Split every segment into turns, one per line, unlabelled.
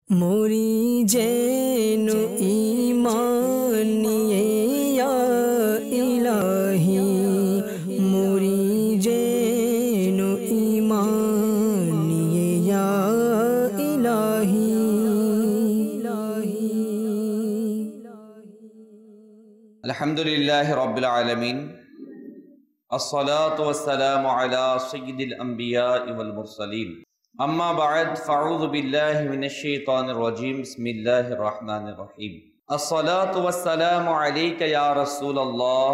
मोरी जैन ईमान निये या इलाही, मोरी जैन ईमान निये या इलाही।
अल्हम्दुलिल्लाहि रब्बिल आलमीन, अस्सलातु वस्सलामु अला सय्यिदिल अंबिया'i वल मुरसलीन, अम्मा बअद, फ़अऊज़ु बिल्लाहि मिनश शैतानिर रजीम, बिस्मिल्लाहिर रहमानिर रहीम। अस्सलातु वस्सलामु अलैका या रसूलल्लाह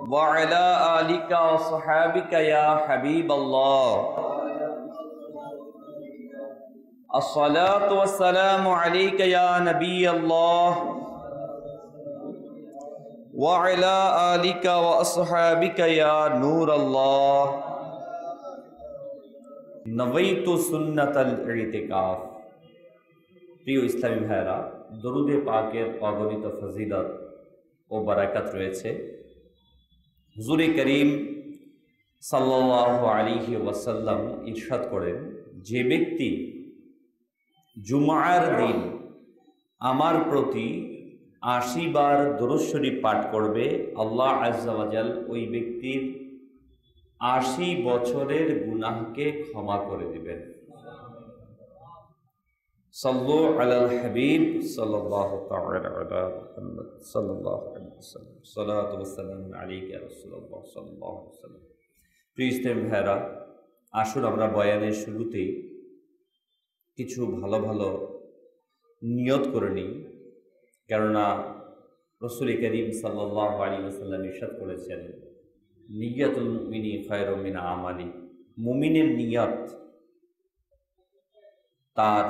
व अला आलिका व सहाबिका या हबीबल्लाह। अस्सलातु वस्सलामु अलैका या नबियल्लाह व अला आलिका व असहाबिका या नूरल्लाह। नवैतु सुन्नतल इतिकाफ। प्रिय इस्लामी भाइरा, दरूदे पाकेर अगणित फजिलत ও বারাকাত রয়েছে। হুজুরে করিম সাল্লাল্লাহু আলাইহি ওয়াসাল্লাম ইরশাদ করেন, যে ব্যক্তি জুমার দিন আমার প্রতি ৮০ বার দরুদ শরীফ পাঠ করবে, আল্লাহ আযজা ওয়া জাল ওই ব্যক্তির ৮০ বছরের গুনাহকে ক্ষমা করে দিবেন। সাল্লু আলাল হাবিব সাল্লাল্লাহু তাআলা আলা মুহাম্মদ সাল্লাল্লাহু আলাইহি ওয়াসাল্লাম। সালাতু ওয়াসসালামু আলাইকা ইয়া রাসূলুল্লাহ সাল্লাল্লাহু আলাইহি ওয়াসাল্লাম। প্রিয় ইসলামী ভাইরা, আসুন আমরা বয়ানের শুরুতেই কিছু ভালো ভালো নিয়ত করে নিই, কেননা রাসূল করিম সাল্লাল্লাহু আলাইহি ওয়াসাল্লাম ইরশাদ করেছেন, নিয়াতুল মুমিনি খায়রুম মিন আমালি। মুমিনের নিয়ত তার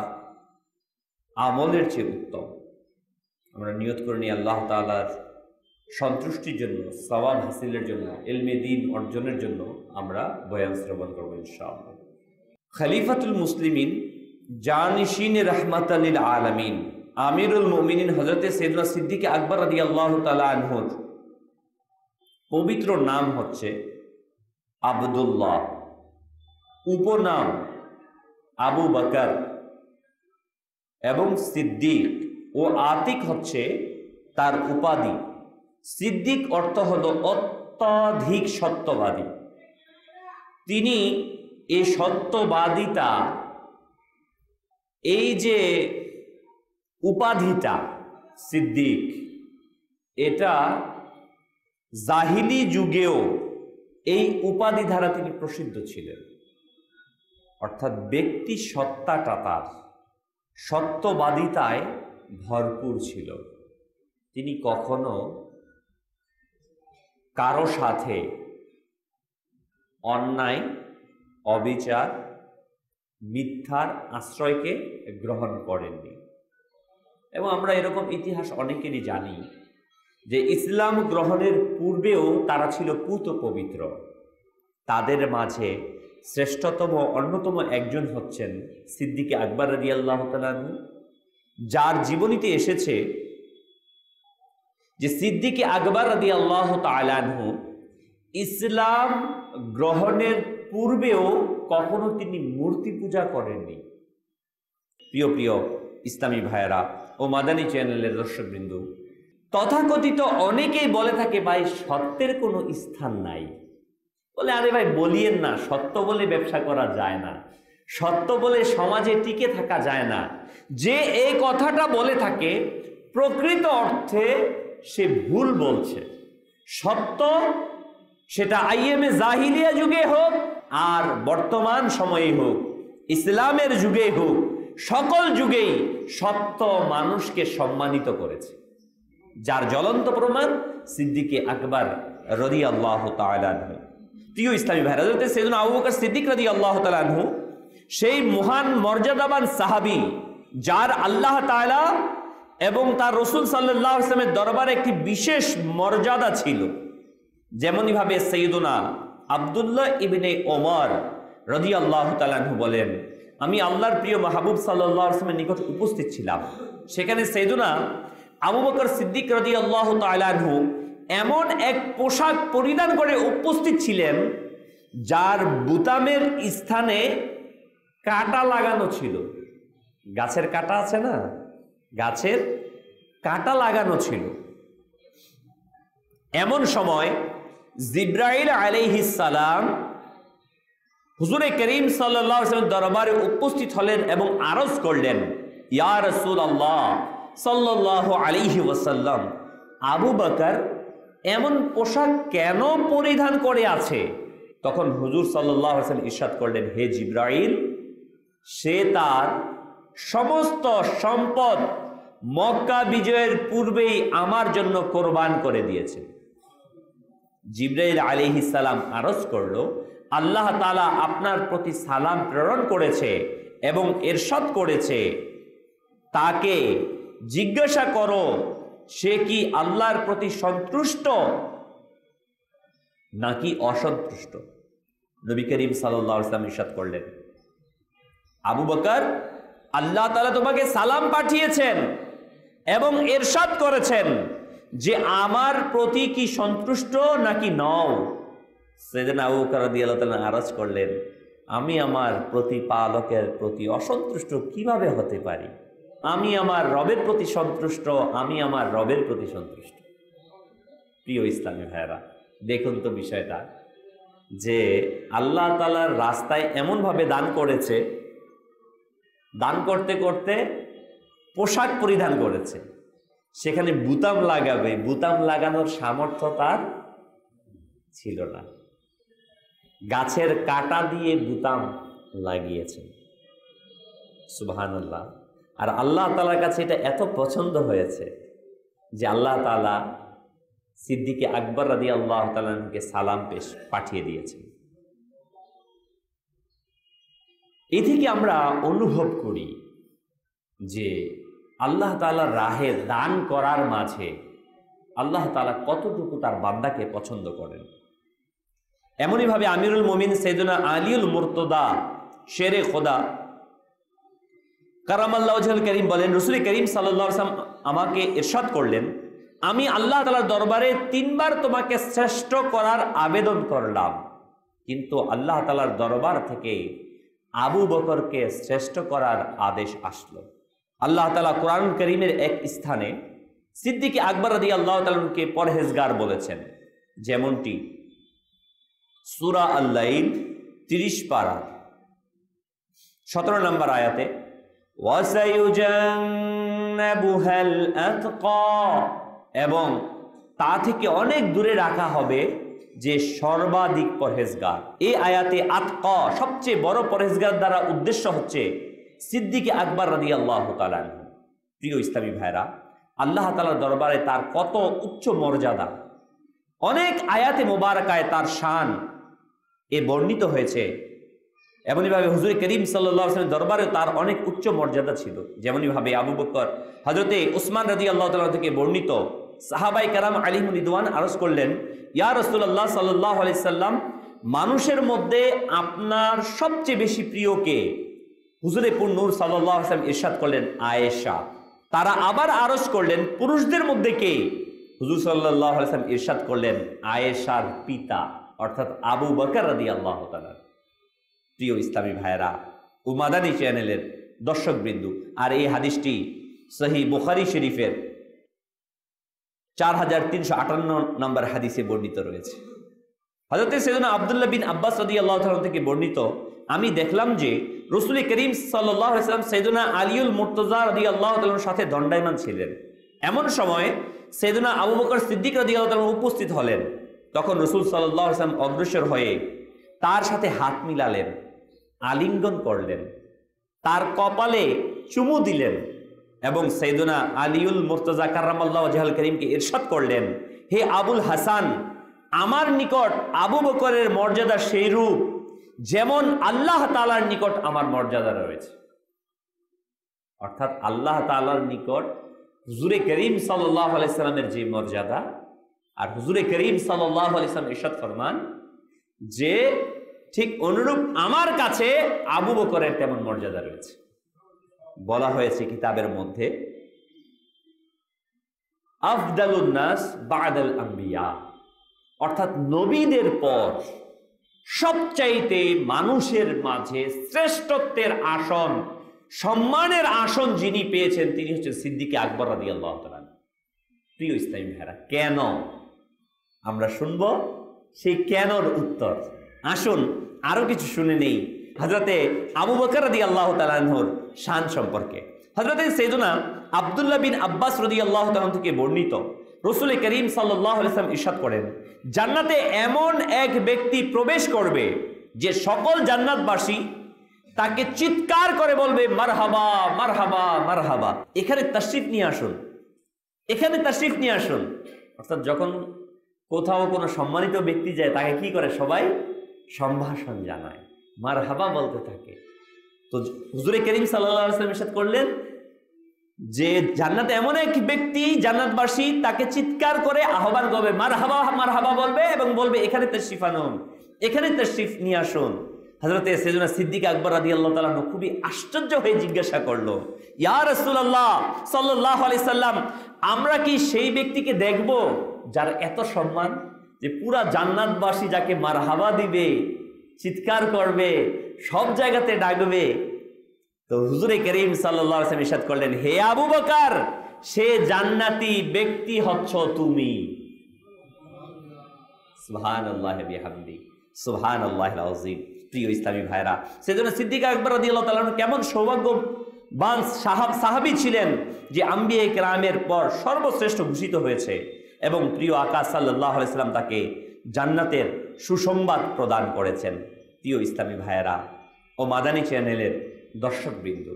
আমলের চেয়ে উত্তম। আমরা নিয়ত করে নিই আল্লাহ তাআলার সন্তুষ্টির জন্য, সওয়াব হাসিলের জন্য, ইলমে দ্বীন অর্জনের জন্য আমরা বয়ান শ্রবণ করব ইনশাআল্লাহ। খলিফাতুল মুসলিমিন, জানিশিন রাহমাতাল লিল আলামিন, আমিরুল মুমিনিন হযরত সাইয়েদনা সিদ্দিক আকবর রাদিয়াল্লাহু তাআলা আনহুর পবিত্র নাম হচ্ছে আব্দুল্লাহ, উপনাম আবু বকর এবং সিদ্দিক ও আতিক হচ্ছে তার উপাধি। সিদ্দিক অর্থ হলো অত্যধিক সত্যবাদী। তিনি এই সত্যবাদিতা, এই যে উপাধিটা সিদ্দিক, এটা জাহিলি যুগেও এই উপাধি দ্বারা তিনি প্রসিদ্ধ ছিলেন। অর্থাৎ ব্যক্তি সত্তাটা তার সত্যবাদিতায় ভরপুর ছিল। তিনি কখনো কারো সাথে অন্যায়, অবিচার, মিথ্যার আশ্রয়কে গ্রহণ করেননি। এবং আমরা এরকম ইতিহাস অনেকেরই জানি যে ইসলাম গ্রহণের পূর্বেও তারা ছিল পূত পবিত্র। তাদের মাঝে শ্রেষ্ঠতম অন্যতম একজন হচ্ছেন সিদ্দিক আকবর রাদিয়াল্লাহু তাআলা আনহু, যার জীবনীতে এসেছে যে সিদ্দিক আকবর রাদিয়াল্লাহু তাআলা আনহু ইসলাম গ্রহণের পূর্বেও কখনো তিনি মূর্তি পূজা করেননি। প্রিয় প্রিয় ইসলামী ভাইয়েরা ও মাদানী চ্যানেলের দর্শকবৃন্দ, তথাকথিত অনেকেই বলে থাকে, ভাই সত্যের কোনো স্থান নাই। বলে, আরে ভাই বলিয়েন না, সত্য বলে ব্যবসা করা যায় না, সত্য বলে সমাজে টিকে থাকা যায় না। যে এই কথাটা বলে থাকে প্রকৃত অর্থে সে ভুল বলছে। সত্য সেটা আইএমএ জাহিলিয়া যুগে হোক আর বর্তমান সময়ে হোক, ইসলামের যুগে হোক, সকল যুগেই সত্য মানুষকে সম্মানিত করেছে। যার জ্বলন্ত প্রমাণ সিদ্দিক আকবর রাদিয়াল্লাহু তাআলা আনহু। প্রিয় ইসলামী ভাইরা, হযরত সাইয়েদনা আবু বকর সিদ্দিক রাদিয়াল্লাহু তাআলা আনহু সেই মহান মর্যাদাবান সাহাবী, যার আল্লাহ তাআলা এবং তার রাসূল সাল্লাল্লাহু আলাইহি ওয়াসাল্লামের দরবারে একটি বিশেষ মর্যাদা ছিল। যেমনই ভাবে সাইয়েদনা আব্দুল্লাহ ইবনে ওমর রাদিয়াল্লাহু তাআলা আনহু বলেন, আমি আল্লাহর প্রিয় মাহবুব সাল্লাল্লাহু আলাইহি ওয়াসাল্লামের নিকট উপস্থিত ছিলাম। সেখানে সাইয়েদনা আবু বকর সিদ্দিক রাদিয়াল্লাহু তাআলা আনহু এমন এক পোশাক পরিধান করে উপস্থিত ছিলেন যার বুতামের স্থানে কাঁটা লাগানো ছিল। গাছের কাঁটা আছে না, গাছের কাঁটা লাগানো ছিল। এমন সময় জিব্রাইল আলাইহিস সালাম হুজুরে করিম সাল্লাল্লাহু আলাইহি ওয়াসাল্লাম দরবারে উপস্থিত হলেন এবং আরজ করলেন, ইয়া রাসূলুল্লাহ সাল্লাল্লাহু আলাইহি ওয়াসাল্লাম, আবু বকর এমন পোশাক কেন পরিধান করে আছে? তখন হুজুর সাল্লাল্লাহু আলাইহি ওয়াসাল্লাম ইরশাদ করলেন, হে জিব্রাইল, সে তার সমস্ত সম্পদ মক্কা বিজয়ের পূর্বেই আমার জন্য কোরবান করে দিয়েছে। জিব্রাইল আলাইহিস সালাম আরজ করল, আল্লাহ তাআলা আপনার প্রতি সালাম প্রেরণ করেছে এবং ইরশাদ করেছে, তাকে জিজ্ঞাসা করো সে কি আল্লাহর প্রতি সন্তুষ্ট নাকি অসন্তুষ্ট। নবী করিম সাল্লাল্লাহু আলাইহি ওয়াসাল্লাম ইরশাদ করলেন, আবু বকর, আল্লাহ তাআলা তোমাকে সালাম পাঠিয়েছেন এবং ইরশাদ করেছেন যে আমার প্রতি কি সন্তুষ্ট নাকি নও। সাইয়েদনা আবু বকর রাদিয়াল্লাহু তাআলা আরজ করলেন, আমি আমার প্রতিপালকের প্রতি অসন্তুষ্ট কিভাবে হতে পারি? আমি আমার রবের প্রতি সন্তুষ্ট, আমি আমার রবের প্রতি সন্তুষ্ট। প্রিয় ইসলামী ভাইয়েরা, দেখুন তো বিষয়টা, যে আল্লাহ তাআলার রাস্তায় এমনভাবে দান করেছে, দান করতে করতে পোশাক পরিধান করেছে, সেখানে বুতাম লাগাবে, বুতাম লাগানোর সামর্থ্য তার ছিল না। গাছের কাঁটা দিয়ে বুতাম লাগিয়েছেন। সুবহানাল্লাহ। আর আল্লাহ তাআলার কাছে এটা এত পছন্দ হয়েছে যে আল্লাহ তাআলা সিদ্দিকে আকবর রাদিয়াল্লাহু তাআলাকে সালাম পাঠিয়ে দিয়েছেন। এই থেকে আমরা অনুভব করি যে আল্লাহ তাআলার রাহে দান করার মাঝে আল্লাহ তাআলা কতটুকু তার বান্দাকে পছন্দ করেন। এমনইভাবে আমিরুল মুমিন সাইয়েদনা আলীউল মুর্তদা শেরে খোদা কারামাল্লাহু ওয়াজহুল কারীম বলেন, রাসূল করিম সাল্লাল্লাহু আলাইহি ওয়াসাল্লাম আমাকে ইরশাদ করলেন, আমি আল্লাহ তাআলার দরবারে 3 বার তোমাকে শ্রেষ্ঠ করার আবেদন করলাম, কিন্তু আল্লাহ তাআলার দরবার থেকে আবু বকরকে শ্রেষ্ঠ করার আদেশ আসলো। আল্লাহ তাআলা কোরআন কারীমের এক স্থানে সিদ্দিক আকবর রাদিয়াল্লাহু তাআলাকে পরহেজগার বলেছেন, যেমনটি সূরা আল-লাইল 30 পারা 17 নম্বর আয়াতে, ওয়াসায়ুজান্নাবুহাল আতকা, এবং তা থেকে অনেক দূরে রাখা হবে যে সর্বাধিক পরহেজগার। এই আয়াতে আতকা সবচেয়ে বড় পরহেজগার দ্বারা উদ্দেশ্য হচ্ছে সিদ্দিক আকবর রাদিয়াল্লাহু তাআলা। প্রিয় ইসলামী ভাইরা, আল্লাহ তাআলার দরবারে তার কত উচ্চ মর্যাদা, অনেক আয়াতে মোবারকায় তার শান বর্ণিত হয়েছে। এমনইভাবে হুজুর করিম সাল্লাল্লাহু আলাইহি ওয়াসাল্লাম দরবারে তার অনেক উচ্চ মর্যাদা ছিল। যেমনইভাবে আবু বকর হযরতে উসমান রাদিয়াল্লাহু তাআলা থেকে বর্ণিত, সাহাবায়ে কেরাম আলাইহিম রিদওয়ান আরজ করলেন, ইয়া রাসূলুল্লাহ সাল্লাল্লাহু আলাইহি সাল্লাম, মানুষের মধ্যে আপনার সবচেয়ে বেশি প্রিয় কে? হুজুরে নূর সাল্লাল্লাহু আলাইহি ওয়াসাল্লাম ইরশাদ করলেন, আয়েশা। তারা আবার আরজ করলেন, পুরুষদের মধ্যে কে? হুজুর সাল্লাল্লাহু আলাইহি ওয়াসাল্লাম ইরশাদ করলেন, আয়েশার পিতা অর্থাৎ আবু বকর রাদিয়াল্লাহু তাআলা। প্রিয় ইসলামী ভাইয়েরা ও মাদানী চ্যানেলের দর্শকবৃন্দু, আর এই হাদিসটি সহিহ বুখারী শরীফের 4358 নম্বর হাদিসে বর্ণিত রয়েছে। হযরত সাইয়েদনা আব্দুল্লাহ বিন আব্বাস রাদিয়াল্লাহু তাআলা থেকে বর্ণিত, আমি দেখলাম যে রাসূল করিম সাল্লাল্লাহু আলাইহি ওয়াসাল্লাম সাইয়েদনা আলীউল মুর্তজা রাদিয়াল্লাহু তাআলার সাথে দণ্ডায়মান ছিলেন। এমন সময় সাইয়েদনা আবু বকর সিদ্দিক রাদিয়াল্লাহু তাআলা উপস্থিত হলেন। তখন রাসূল সাল্লাল্লাহু আলাইহি ওয়াসাল্লাম অগ্রসর হয়ে তার সাথে হাত মিলালেন, আলিঙ্গন করলেন, তার কপালে চুমু দিলেন এবং সাইয়েদনা আলীউল মুর্তজা কাররামাল্লাহু ওয়াজহুল কারীমকে ইরশাদ করলেন, হে আবুল হাসান, আমার নিকট আবু বকরের মর্যাদা সেই রূপ যেমন আল্লাহ তাআলার নিকট আমার মর্যাদা রয়েছে। অর্থাৎ আল্লাহ তাআলার নিকট হুজুরে করিম সাল্লাল্লাহু আলাইহি সাল্লামের যে মর্যাদা, আর হুজুরে করিম সাল্লাল্লাহু আলাইহি সাল্লাম ইরশাদ ফরমান যে ঠিক অনুরূপ আমার কাছে আবু বকরের তেমন মর্যাদা রয়েছে। বলা হয়েছে কিতাবের মধ্যে, আফদালুন নাস বা'দাল আম্বিয়া, অর্থাৎ নবীদের পর সবচাইতে মানুষের মাঝে শ্রেষ্ঠত্বের আসন, সম্মানের আসন যিনি পেয়েছেন তিনি হচ্ছেন সিদ্দিকে আকবর রাদিয়াল্লাহু তাআলা। প্রিয় ইসলামী ভাইরা, কেন? আমরা শুনব সেই কেনর উত্তর। আসুন আরো কিছু শুনে নেই হযরতে আবু বকর রাদিয়াল্লাহু তাআলা আনহুর শান সম্পর্কে। হযরতে সাইয়েদুনা আব্দুল্লাহ বিন আব্বাস রাদিয়াল্লাহু তাআলা থেকে বর্ণিত, রাসূল করিম সাল্লাল্লাহু আলাইহি ওয়াসাল্লাম ইরশাদ করেন, জান্নাতে এমন এক ব্যক্তি প্রবেশ করবে যে সকল জান্নাতবাসী তাকে চিৎকার করে বলবে মারহাবা মারহাবা মারহাবা। এখানে তাশরিফ নিয়ে আসুন, এখানে তাশরিফ নিয়ে আসুন। অর্থাৎ যখন কোথাও কোনো সম্মানিত ব্যক্তি যায় তাকে কি করে? সবাই সম্ভাষণ জানায়, মারহাবা বলতে থাকে। তো হুজুরে করিম সাল্লাল্লাহু আলাইহি ওয়াসাল্লাম ইরশাদ করলেন যে জান্নাতে এমন এক ব্যক্তি, জান্নাতবাসী তাকে চিৎকার করে আহ্বান করবে, মারহাবা মারহাবা বলবে এবং বলবে এখানে তাশরিফ আনুন, এখানে তাশরিফ নিয়ে আসুন। হযরতে সাইয়েদুনা সিদ্দিক আকবর রাদিয়াল্লাহু তাআলা খুবই আশ্চর্য হয়ে জিজ্ঞাসা করলো, ইয়া রাসূলুল্লাহ সাল্লাল্লাহু আলাইহি সাল্লাম, আমরা কি সেই ব্যক্তিকে দেখব যার এত সম্মান, যে পুরা জান্নাতবাসী যাকে মারহাবা দিবে, চিৎকার করবে, সব জায়গাতে ডাকবে? তো হুজুরে করিম সাল্লাল্লাহু আলাইহি ওয়াসাল্লাম ইরশাদ করলেন, হে আবু বকর, সে জান্নাতি ব্যক্তি হচ্ছ তুমি। সুবহানাল্লাহি ওয়া বিহামদি, সুবহানাল্লাহিল আযীম। প্রিয় ইসলামী ভাইরা, সেজন্য সিদ্দিক আকবর রাদিয়াল্লাহু তাআলা কেমন সৌভাগ্যবান সাহাবী ছিলেন যে আম্বিয়া কেরামের পর সর্বশ্রেষ্ঠ ঘোষিত হয়েছে এবং প্রিয় আকা সাল্লাল্লাহু আলাইহি ওয়াসাল্লাম তাকে জান্নাতের সুসংবাদ প্রদান করেছেন। প্রিয় ইসলামী ভাইরা ও মাদানী চ্যানেলের দর্শকবৃন্দ,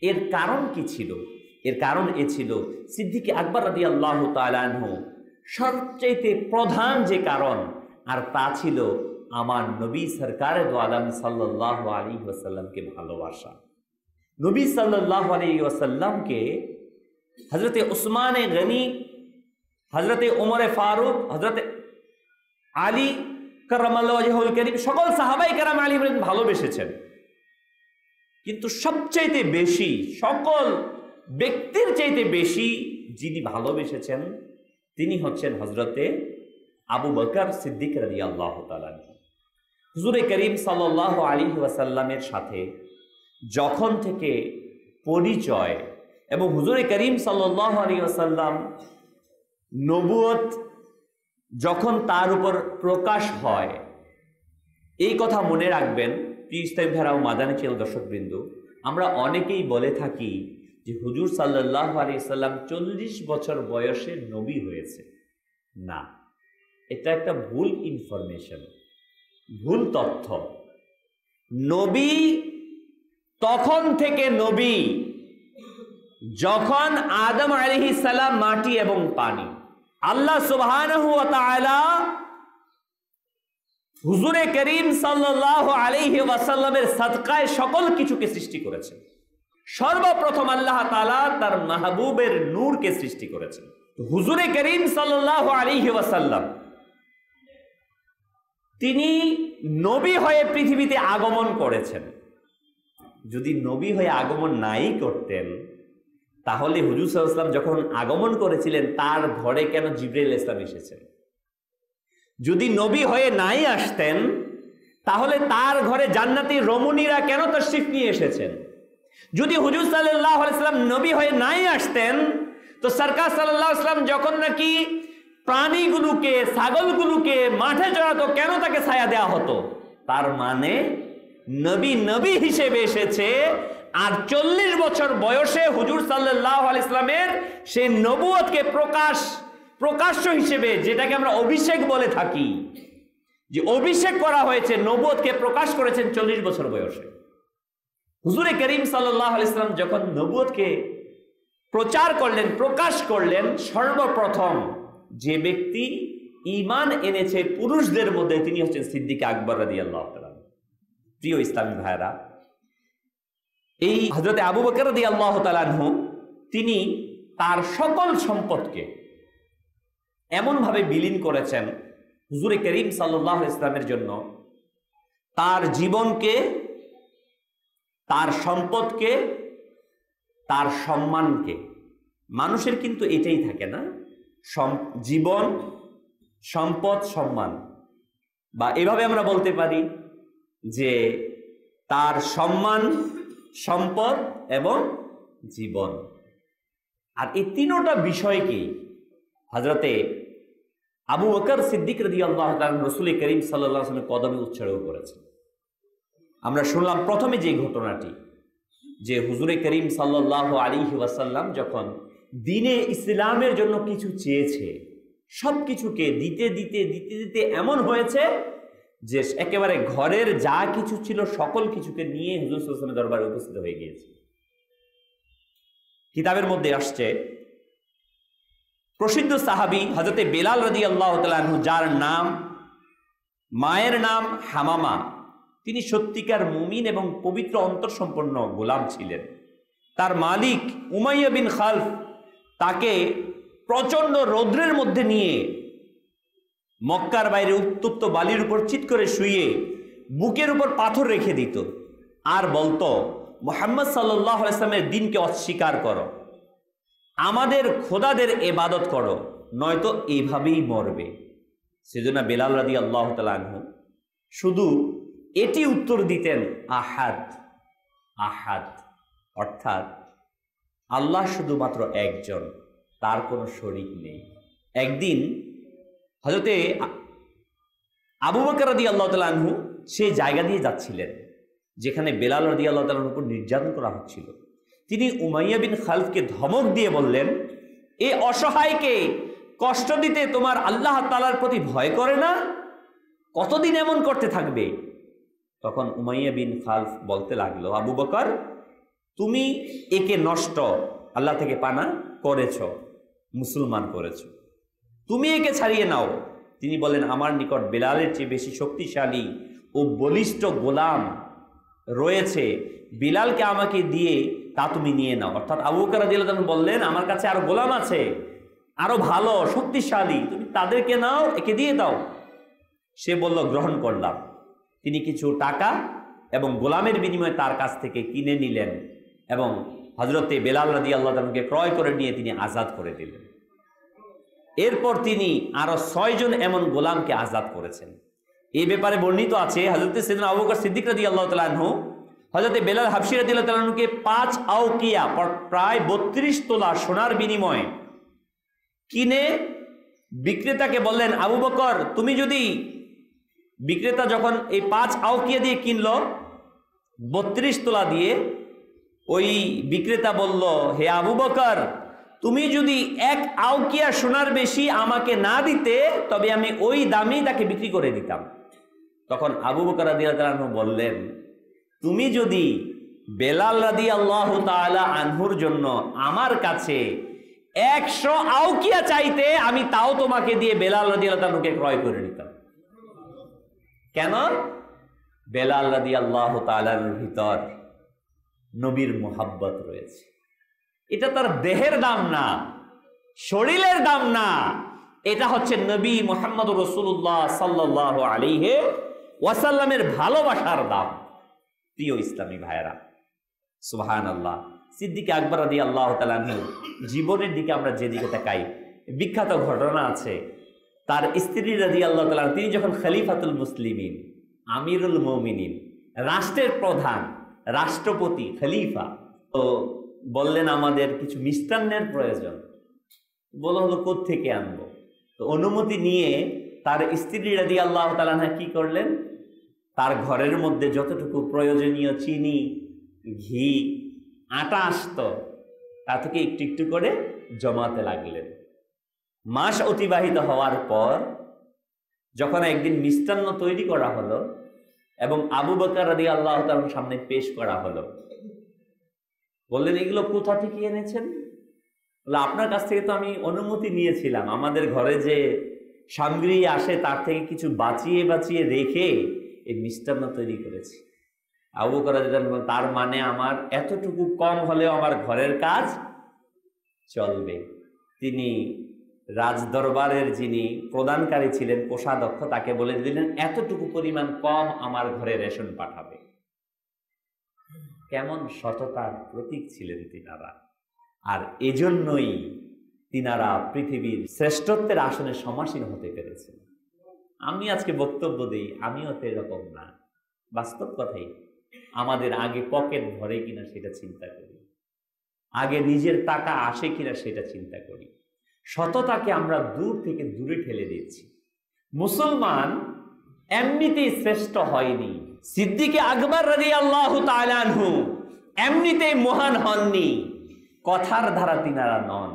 এর কারণ কি ছিল? এর কারণ এ ছিল সিদ্দিক আকবর রাদিয়াল্লাহু তাআলা আনহু সবচেয়ে প্রধান যে কারণ, আর তা ছিল আমার নবী সরকারে দো আলম সাল্লাল্লাহু আলাইহি ওয়াসাল্লামকে ভালোবাসা। নবী সাল্লাল্লাহু আলাইহি ওয়াসাল্লামকে হযরতে উসমানে গনি, হযরতে ওমরে ফারুক, হযরতে আলী কাররামাল্লাহু ওয়াজহুল কারীম, সকল সাহাবায়ে কেরাম আলাইহিম ভালোবেসেছেন। কিন্তু সবচাইতে বেশি, সকল ব্যক্তির চাইতে বেশি যিনি ভালোবেসেছেন তিনি হচ্ছেন হযরতে আবু বকর সিদ্দিক রাদিয়াল্লাহু তাআলা। হুজুরে করিম সাল্লাল্লাহু আলাইহি ওয়াসাল্লামের সাথে যখন থেকে পরিচয় এবং হুজুরে করিম সাল্লাল্লাহু আলাইহি ওয়াসাল্লাম নবুয়ত যখন তার উপর প্রকাশ হয়, এই কথা মনে রাখবেন প্রিয় ইসলামী ভাইরা ও মাদানী চ্যানেল দর্শকবৃন্দ, আমরা অনেকেই বলে থাকি যে হুজুর সাল্লাল্লাহু আলাইহি ওয়াসাল্লাম 40 বছর বয়সে নবী হয়েছে। না, এটা একটা ভুল ইনফরমেশন, ভুল তথ্য। নবী তখন থেকে নবী যখন আদম আলাইহিস সালাম মাটি এবং পানি, আল্লাহ সুবহানাহু ওয়া তাআলা হুজুরে করিম সাল্লাল্লাহু আলাইহি ওয়াসাল্লামের সাদকায় সকল কিছুকে সৃষ্টি করেছেন। সর্বপ্রথম আল্লাহ তাআলা তার মাহবুবের নূরকে সৃষ্টি করেছেন। হুজুরে করিম সাল্লাল্লাহু আলাইহি ওয়াসাল্লাম তিনি নবী হয়ে পৃথিবীতে আগমন করেছেন। যদি নবী হয়ে আগমন নাই করতেন তাহলে হুজুর সাল্লাল্লাহু আলাইহি ওয়াসাল্লাম যখন আগমন করেছিলেন তার ঘরে কেন জিবরাইল ইসলাম এসেছেন? যদি নবী হয়ে নাই আসতেন তাহলে তার ঘরে জান্নাতি রমণীরা কেন তাশরিফ নিয়ে এসেছেন? যদি হুজুর সাল্লাল্লাহু আলাইহি ওয়াসাল্লাম নবী হয়ে নাই আসতেন তো সরকার সাল্লাল্লাহু আলাইহি ওয়াসাল্লাম যখন নাকি প্রাণীগুলোকে, ছাগলগুলোকে মাঠে চড়াতো কেন তাকে ছায়া দেওয়া হতো? তার মানে নবী নবী হিসেবে এসেছে, আর 40 বছর বয়সে হুজুর সাল্লাল্লাহু আলাইহি ওয়াসাল্লামের সেই নবুয়তকে প্রকাশ্য হিসেবে, যেটাকে আমরা অভিষেক বলে থাকি, যে অভিষেক করা হয়েছে, নবুয়তকে প্রকাশ করেছেন 40 বছর বয়সে। হুজুরে করিম সাল্লাল্লাহু আলাইহি ওয়াসাল্লাম যখন নবুয়তকে প্রচার করলেন, প্রকাশ করলেন, সর্বপ্রথম যে ব্যক্তি ঈমান এনেছে পুরুষদের মধ্যে তিনি হচ্ছেন সিদ্দিক আকবর রাদিয়াল্লাহু তাআলা। প্রিয় ইসলামী ভাইরা, এই হযরতে আবু বকর রাদিয়াল্লাহু তাআলা আনহু তিনি তার সকল সম্পদকে এমনভাবে বিলীন করেছেন হুজুরে করিম সাল্লাল্লাহু আলাইহি ওয়াসাল্লামের জন্য, তার জীবনকে, তার সম্পদকে, তার সম্মানকে। মানুষের কিন্তু এটাই থাকে না, জীবন, সম্পদ, সম্মান। বা এভাবে আমরা বলতে পারি যে তার সম্মান, সম্পদ এবং জীবন। আর এই তিনটা বিষয়কেই হযরতে আবু বকর সিদ্দিক রাদিয়াল্লাহু তাআলা রাসূল করিম সাল্লাল্লাহু আলাইহি ওয়াসাল্লামের কদমে উৎসর্গ করেছেন। আমরা শুনলাম প্রথমে যে ঘটনাটি, যে হুজুরে করিম সাল্লাল্লাহু আলাইহি ওয়াসাল্লাম যখন দ্বীনে ইসলামের জন্য কিছু চেয়েছে, সব কিছুকে দিতে দিতে দিতে দিতে এমন হয়েছে যে একেবারে ঘরের যা কিছু ছিল সকল কিছুকে নিয়ে হুজুর সাল্লাল্লাহু আলাইহি ওয়াসাল্লামের দরবারে উপস্থিত হয়ে গিয়েছে। কিতাবের মধ্যে আসছে প্রসিদ্ধ সাহাবী হযরতে বেলাল রাদিয়াল্লাহু তাআলা আনহু, যার নাম, মায়ের নাম হামামা, তিনি সত্যিকার মুমিন এবং পবিত্র অন্তরসম্পন্ন গোলাম ছিলেন। তার মালিক উমাইয়া বিন খালফ তাকে প্রচন্ড রৌদ্রের মধ্যে নিয়ে মক্কার বাইরে উত্তপ্ত বালির উপর চিৎ করে শুইয়ে বুকের উপর পাথর রেখে দিত আর বলতো, মুহাম্মদ সাল্লাল্লাহু আলাইহি ওয়াসাল্লামের দ্বীনকে অস্বীকার করো, আমাদের খোদাদের ইবাদত করো, নয়তো এইভাবেই মরবে। সেজন্য বেলাল রাদিয়াল্লাহু তাআলা আনহু শুধু এটি উত্তর দিতেন, আহাদ আহাদ, অর্থাৎ আল্লাহ শুধুমাত্র একজন, তার কোনো শরীক নেই। একদিন হযরতে আবু বকর রাদিয়াল্লাহু তাআলা আনহু সেই জায়গা দিয়ে যাচ্ছিলেন যেখানে বেলাল রাদিয়াল্লাহু তাআলার উপর নির্যাতন করা হচ্ছিল। তিনি উমাইয়া বিন খালফকে ধমক দিয়ে বললেন, এ অসহায়কে কষ্ট দিতে তোমার আল্লাহ তাআলার প্রতি ভয় করে না? কতদিন এমন করতে থাকবে? তখন উমাইয়া বিন খালফ বলতে লাগলো, আবু বকর, তুমি একে নষ্ট আল্লাহ থেকে পানা করেছ, মুসলমান করেছ, তুমি একে ছাড়িয়ে নাও। তিনি বলেন, আমার নিকট বেলালের চেয়ে বেশি শক্তিশালী ও বলিষ্ঠ গোলাম রয়েছে, বিলালকে আমাকে দিয়ে তা তুমি নিয়ে নাও। অর্থাৎ আবু বকর রাদিয়াল্লাহু তাআলা বললেন, আমার কাছে আরো গোলাম আছে, আরো ভালো শক্তিশালী, তুমি তাদেরকে নাও, একে দিয়ে দাও। সে বলল, গ্রহণ করলাম। তিনি কিছু টাকা এবং গোলামের বিনিময়ে তার কাছ থেকে কিনে নিলেন এবং হযরতে বেলাল রাদিয়াল্লাহু তাআলাকে ক্রয় করে নিয়ে তিনি আজাদ করে দিলেন। এরপর তিনি আরো 6 জন এমন গোলামকে আজাদ করেছেন। এই ব্যাপারে বর্ণিত আছে, হযরতে সাইয়েদনা আবু বকর সিদ্দিক রাদিয়াল্লাহু তাআলা আনহু হযরতে বেলাল হাবশী রাদিয়াল্লাহু তাআলা আনহুকে 5 আউকিয়া প্রায় 32 তোলা সোনার বিনিময়ে কিনে বিক্রেতাকে বললেন, আবু বকর, তুমি যদি, বিক্রেতা যখন এই 5 আউকিয়া দিয়ে কিনলো 32 তোলা দিয়ে, ওই বিক্রেতা বলল, হে আবু বকর, তুমি যদি 1 আউকিয়া সোনার বেশি আমাকে না দিতে তবে আমি ওই দামেই তাকে বিক্রি করে দিতাম। তখন আবু বকর রাদিয়াল্লাহু তাআলা আনহু বললেন, তুমি যদি বেলাল রাদিয়াল্লাহু তাআলা আনহুর জন্য আমার কাছে 100 আউকিয়া চাইতে, আমি তাও তোমাকে দিয়ে বেলাল রাদিয়াল্লাহু তাআলা আনহুকে ক্রয় করে নিতাম। কেন? বেলাল রাদিয়াল্লাহু তাআলার ভিতর নবীর মুহাব্বত রয়েছে। এটা তার দেহের দাম না, শরীরের দাম না, এটা হচ্ছে নবী মুহাম্মদুর রাসূলুল্লাহ সাল্লাল্লাহু আলাইহি ওয়াসাল্লামের ভালোবাসার দাম। প্রিয় ইসলামী ভাইয়েরা, সুবহানাল্লাহ। সিদ্দিক আকবর রাদিয়াল্লাহু তাআলা আনহু জীবনের দিকে আমরা যেদিকে তাকাই, বিখ্যাত ঘটনা আছে, তার স্ত্রী রাদিয়াল্লাহু তাআলা, তিনি যখন খলিফাতুল মুসলিমিন, আমিরুল মুমিনিন, রাষ্ট্রের প্রধান, রাষ্ট্রপতি, খলিফা, তো বললেন আমাদের কিছু মিষ্টান্নের প্রয়োজন। বলা হলো কোত্থেকে আনবো? তো অনুমতি নিয়ে তার স্ত্রী রাদিয়াল্লাহু তাআলা আনহা কি করলেন, তার ঘরের মধ্যে যতটুকু প্রয়োজনীয় চিনি, ঘি, আটা আসতো তা থেকে একটু একটু করে জমাতে লাগলেন। মাস অতিবাহিত হওয়ার পর যখন একদিন মিষ্টান্ন তৈরি করা হলো এবং আবু বকর রাদিয়াল্লাহু তাআলার সামনে পেশ করা হলো, বললেন, এগুলো কোথা থেকে এনেছেন? বলে, আপনার কাছ থেকে তো আমি অনুমতি নিয়েছিলাম, আমাদের ঘরে যে সামগ্রী আসে তার থেকে কিছু বাঁচিয়ে বাঁচিয়ে রেখে এই মিষ্টান্ন তৈরি করেছি। আবু বকর রাদিয়াল্লাহু তাআলা, তার মানে আমার এতটুকু কম হলেও আমার ঘরের কাজ চলবে। তিনি রাজদরবারের যিনি প্রদানকারী ছিলেন, কোষাধ্যক্ষ, তাকে বলে দিলেন, এতটুকু পরিমাণ কম আমার ঘরে রেশন পাঠাবে। কেমন সততার প্রতীক ছিলেন তিনারা। আর এজন্যই তিনারা পৃথিবীর শ্রেষ্ঠত্বের আসনে সমাসীন হতে পেরেছেন। আমি আজকে বক্তব্য দিই, আমিও তো এরকম না। বাস্তব কথাই, আমাদের আগে পকেট ভরে কিনা সেটা চিন্তা করি, আগে নিজের টাকা আসে কিনা সেটা চিন্তা করি। সততাকে আমরা দূর থেকে দূরে ঠেলে দিচ্ছি। মুসলমান এমনিতেই শ্রেষ্ঠ হয়নি। সিদ্দিকে আকবর রাদিয়াল্লাহু তাআলা আনহু এমনিতেই মহান হননি। কথার ধারা তিনারা নন,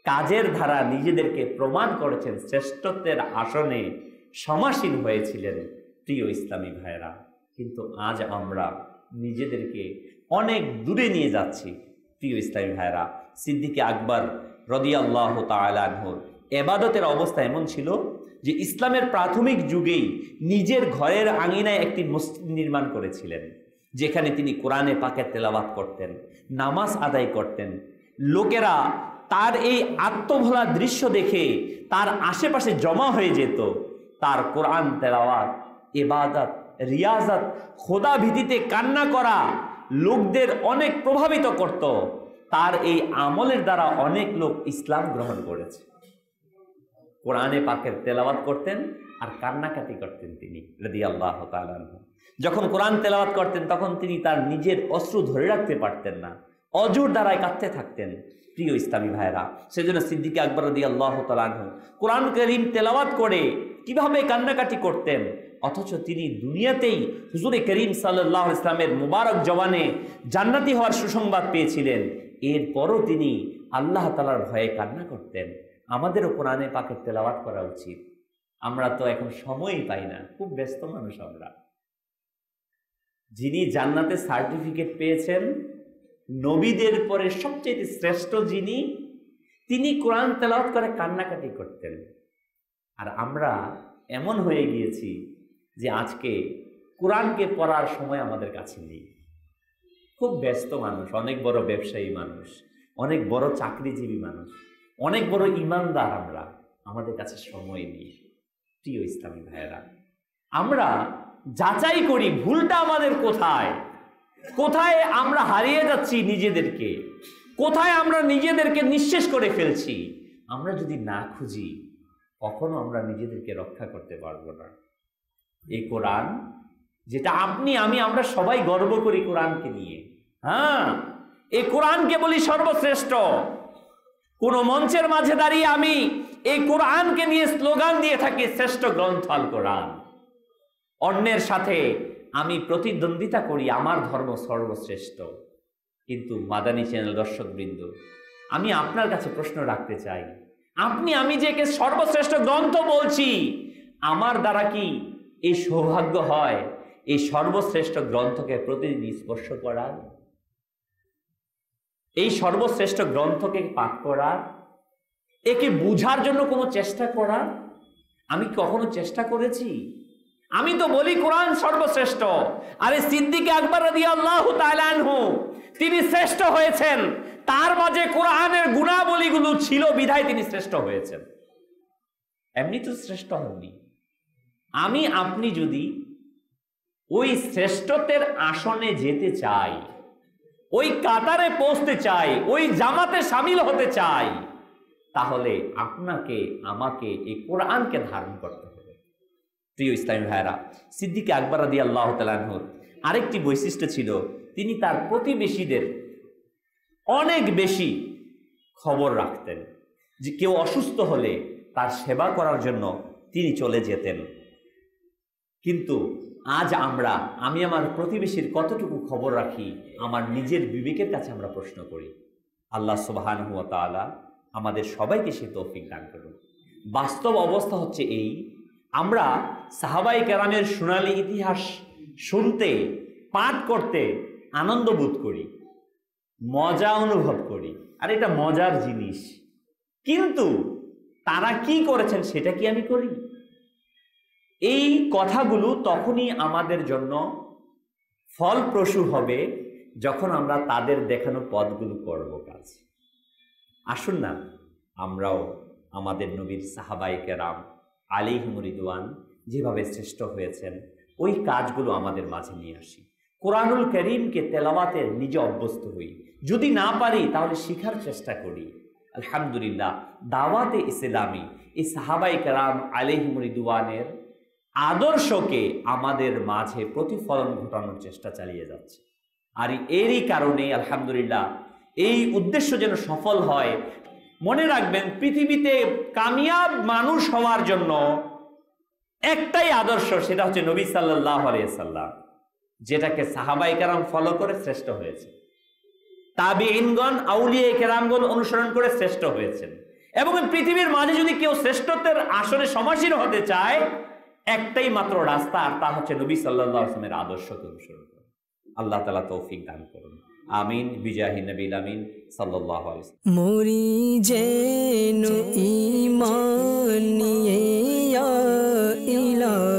কাজের ধারা নিজেদেরকে প্রমাণ করেছেন, শ্রেষ্ঠত্বের আসনে সমাসীন হয়েছিলেন। প্রিয় ইসলামী ভাইরা, কিন্তু আজ আমরা নিজেদেরকে অনেক দূরে নিয়ে যাচ্ছি। প্রিয় ইসলামী ভাইরা, সিদ্দিকে আকবর রাদিয়াল্লাহু তাআলা আনহুর ইবাদতের অবস্থা এমন ছিল যে ইসলামের প্রাথমিক যুগেই নিজের ঘরের আঙিনায় একটি মসজিদ নির্মাণ করেছিলেন, যেখানে তিনি কোরআনে পাকের তেলাওয়াত করতেন, নামাজ আদায় করতেন। লোকেরা তার এই আত্মভোলা দৃশ্য দেখে তার আশেপাশে জমা হয়ে যেত। তার কোরআন তেলাওয়াত, ইবাদত, রিয়াজত, খোদা ভীতিতে কান্না করা লোকদের অনেক প্রভাবিত করত। তার এই আমলের দ্বারা অনেক লোক ইসলাম গ্রহণ করেছে। কোরআনে পাকের তেলাওয়াত করতেন আর কান্নাকাটি করতেন তিনি রাদিয়াল্লাহু তাআলা আনহু। যখন কোরআন তেলাওয়াত করতেন তখন তিনি তার নিজের অশ্রু ধরে রাখতে পারতেন না, অজুর দ্বারায় কাঁদতে থাকতেন। প্রিয় ইসলামী ভাইরা, সেজন্য সিদ্দিকে আকবর রাদিয়াল্লাহু তাআলা আনহু কোরআন কারীম তেলাওয়াত করে কিভাবে কান্নাকাটি করতেন, অথচ তিনি দুনিয়াতেই হুজুরে করিম সাল্লাল্লাহু আলাইহি ওয়াসাল্লামের মুবারক জবানে জান্নাতি হওয়ার সুসংবাদ পেয়েছিলেন। এরপরও তিনি আল্লাহ তাআলার ভয়ে কান্না করতেন। আমাদেরও কোরআনে পাকের তেলাওয়াত করা উচিত। আমরা তো এখন সময়ই পাই না, খুব ব্যস্ত মানুষ আমরা। যিনি জান্নাতে সার্টিফিকেট পেয়েছেন, নবীদের পরে সবচেয়ে শ্রেষ্ঠ যিনি, তিনি কোরআন তেলাওয়াত করে কান্নাকাটি করতেন। আর আমরা এমন হয়ে গিয়েছি যে আজকে কোরআনকে পড়ার সময় আমাদের কাছে নেই। খুব ব্যস্ত মানুষ, অনেক বড় ব্যবসায়ী মানুষ, অনেক বড় চাকরিজীবী মানুষ, অনেক বড় ইমানদার আমরা, আমাদের কাছে সময় নেই। প্রিয় ইসলামী ভাইয়েরা, আমরা যাচাই করি ভুলটা আমাদের কোথায়, কোথায় আমরা হারিয়ে যাচ্ছি নিজেদেরকে, কোথায় আমরা নিজেদেরকে নিঃশেষ করে ফেলছি। আমরা যদি না খুঁজি কখনো আমরা নিজেদেরকে রক্ষা করতে পারবো না। এই কোরআন, যেটা আপনি আমি আমরা সবাই গর্ব করি কোরআনকে নিয়ে, হ্যাঁ, এই কোরআনকে বলি সর্বশ্রেষ্ঠ। কোন মঞ্চের মাঝে দাঁড়িয়ে আমি এই কোরআনকে নিয়ে স্লোগান দিয়ে থাকি, শ্রেষ্ঠ গ্রন্থ আল কোরআন। অন্যের সাথে আমি প্রতিদ্বন্দ্বিতা করি, আমার ধর্ম সর্বশ্রেষ্ঠ। কিন্তু মাদানী চ্যানেল দর্শকবৃন্দ, আমি আপনার কাছে প্রশ্ন রাখতে চাই, আপনি আমি যে কে সর্বশ্রেষ্ঠ গ্রন্থ বলছি, আমার দ্বারা কি এই সৌভাগ্য হয় এই সর্বশ্রেষ্ঠ গ্রন্থকে প্রতিদিন স্পর্শ করার, এই সর্বশ্রেষ্ঠ গ্রন্থকে পাঠ করার, একে বুঝার জন্য কোনো চেষ্টা করার? আমি কখনো চেষ্টা করেছি? আমি তো বলি কোরআন সর্বশ্রেষ্ঠ। আরে সিদ্দিকে আকবর রাদিয়াল্লাহু তাআলা আনহু তিনি শ্রেষ্ঠ হয়েছেন, তার মাঝে কোরআনের গুণাবলীগুলো ছিল বিধায় তিনি শ্রেষ্ঠ হয়েছেন, এমনি তো শ্রেষ্ঠ হননি। আমি আপনি যদি ওই শ্রেষ্ঠত্বের আসনে যেতে চাই, ওই কাতারে পৌঁছতে চাই, ওই জামাতে শামিল হতে চাই, তাহলে আপনাকে আমাকে এই কোরআনকে ধারণ করতে হবে। প্রিয় ইসলামী ভাইরা, সিদ্দিকে আকবর রাদিয়াল্লাহু তাআলা আনহুর আরেকটি বৈশিষ্ট্য ছিল, তিনি তার প্রতিবেশীদের অনেক বেশি খবর রাখতেন। যে কেউ অসুস্থ হলে তার সেবা করার জন্য তিনি চলে যেতেন। কিন্তু আজ আমি আমার প্রতিবেশীর কতটুকু খবর রাখি, আমার নিজের বিবেকের কাছে আমরা প্রশ্ন করি। আল্লাহ সুবহানাহু ওয়া তাআলা আমাদের সবাইকে সে তৌফিক দান করুন। বাস্তব অবস্থা হচ্ছে এই, আমরা সাহাবায়ে কেরামের সোনালী ইতিহাস শুনতে, পাঠ করতে আনন্দ বোধ করি, মজা অনুভব করি, আর এটা মজার জিনিস। কিন্তু তারা কি করেছেন সেটা কি আমি করি? এই কথাগুলো তখনই আমাদের জন্য ফলপ্রসূ হবে যখন আমরা তাদের দেখানো পথগুলো করব কাজ। আসুন না আমরাও আমাদের নবীর সাহাবায়ে কেরাম আলাইহিমুর রিদওয়ান যেভাবে শ্রেষ্ঠ হয়েছেন ওই কাজগুলো আমাদের মাঝে নিয়ে আসি। কোরআনুল কারীমকে তেলাওয়াতের নিজে অভ্যস্ত হই, যদি না পারি তাহলে শেখার চেষ্টা করি। আলহামদুলিল্লাহ, দাওয়াতে ইসলামী এই সাহাবায়ে কেরাম আলাইহিমুর রিদওয়ানের আদর্শকে আমাদের মাঝে প্রতিফলন ঘটানোর চেষ্টা চালিয়ে যাচ্ছে। আর এরই কারণে আলহামদুলিল্লাহ এই উদ্দেশ্য যেন সফল হয়। মনে রাখবেন, পৃথিবীতে কামিয়াব মানুষ হওয়ার জন্য একটাই আদর্শ, সেটা হচ্ছে নবী সাল্লাল্লাহু আলাইহি সাল্লাম, যেটাকে সাহাবায়ে কেরাম ফলো করে শ্রেষ্ঠ হয়েছে, তাবিঈনগণ আউলিয়ায়ে কেরামগণ অনুসরণ করে শ্রেষ্ঠ হয়েছেন। এবং পৃথিবীর মাঝে যদি কেউ শ্রেষ্ঠত্বের আসনে সমাসীন হতে চায়, একটাই মাত্র রাস্তা, আর তা হচ্ছে নবী সাল্লাল্লাহু আলাইহি ওয়াসাল্লামের আদর্শকে অনুসরণ করা। আল্লাহ তাআলা তৌফিক দান করুন, আমিন। বিজাহি নবীল আমিন সাল্লাল্লাহু আলাইহি ওয়াসাল্লাম।
মোরি যেন ঈমান নিয়ে ইয়া ইলাহি